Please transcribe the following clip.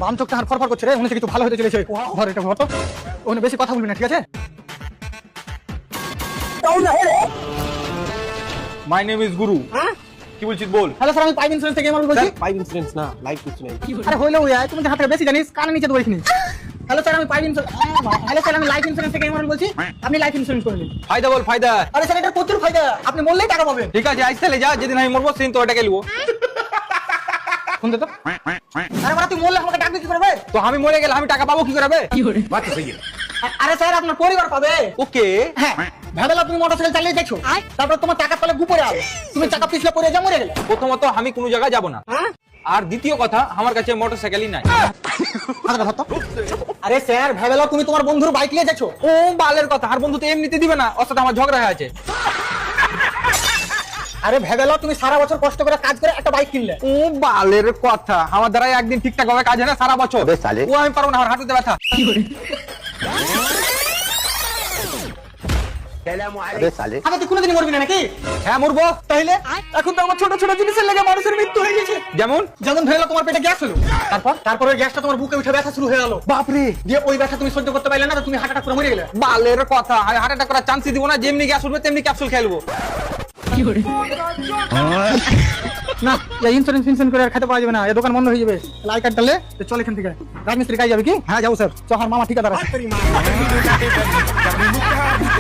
বাম চোখটা হার ফরফর করছে রে, মনে হচ্ছে কিছু ভালো হতে চলেছে। ধর এটা ধর তো, ওখানে বেশি কথা বলবি না, ঠিক আছে? মাই নেম ইজ গুরু। কি বলছিস বল? হ্যালো স্যার, আমি পাইপ ইন্স্যুরেন্স থেকে এমন বলছি। পাইপ ইন্স্যুরেন্স না, লাইফ ইন্স্যুরেন্স। আরে হইলো ওই তুমি হাতে বেশি জানিস, কানে নিচে তো বলিসনি। হ্যালো স্যার, আমি পাইপ ইন্স্যুরেন্স, হ্যালো স্যার, আমি লাইফ ইন্স্যুরেন্স থেকে এমন বলছি। আপনি লাইফ ইন্স্যুরেন্স করে নিন। ফায়দা বল, ফায়দা। আরে স্যার, এটা প্রচুর ফায়দা, আপনি বললেই টাকা পাবেন। ঠিক আছে, আজ তাহলে যা, যেদিন আমি মরবো সেদিন তো ওটাকে নিবো। শুনতে তো, আরে বাড়া তুই মরলে আমাকে ডাকবি কি করে বে? তো আমি মরে গেলে আমি টাকা পাবো কি করে বে? আরে স্যার, আপনার পরিবার পাবে। ওকে। হ্যাঁ, ভেবেলা তুমি মোটরসাইকেল চালিয়ে যাচ্ছো, তারপর তোমার টাকা তলে গুপরে আলো, তুমি টাকা পিছলে পড়ে যা, মরে গেলে। প্রথমত আমি কোনো জায়গায় যাব না, আর দ্বিতীয় কথা আমার কাছে মোটরসাইকেলই নাই। আরে স্যার, ভেবেলা তুমি তোমার বন্ধুর বাইক নিয়ে যাচ্ছো। ও বালের কথা, আর বন্ধু তো এমনিতে দিবে না, ওর সাথে আমার ঝগড়া হয়ে আছে। আরে ভেবেলা তুমি সারা বছর কষ্ট করে কাজ করে একটা বাইক কিনলে। ও বালের কথা, আমার দ্বারা একদিন ঠিকঠাক ভাবে কাজ হয় না সারা বছর। ও আমি পারবো না, আমার হাঁটুতে ব্যথা। আগে তুই কোনোদিনই মরবি না নাকি? হ্যাঁ মরবো। তাইলে এখন তো আমার ছোট ছোট জিনিসের লেগে মানুষের মৃত্যু হয়ে গেছে। যেমন যেমন ভেবেলা তোমার পেটে গ্যাস হলো, তারপর ওই গ্যাসটা তোমার বুকে উঠে ব্যথা শুরু হয়ে গেল। বাপরে, দিয়ে ওই ব্যথা তুমি সহ্য করতে পারলে না, তো তুমি হার্ট অ্যাটাক করে মরে গেলে। বালের কথা, আমি হার্ট অ্যাটাক করার চান্সই দিব না। যেমনি গ্যাস উঠবে তেমনি ক্যাপসুল খেলবো। না, এই ইন্স্যুরেন্স ফিন্সুরেন্স করে আর খেতে পাওয়া যাবে না, এই দোকান বন্ধ হয়ে যাবে। লাই কার্ড টালে চল এখান থেকে। রাজমিস্ত্রি কাজ যাবে কি? হ্যাঁ যাবো স্যার, চহার মামা ঠিকাদার আছে।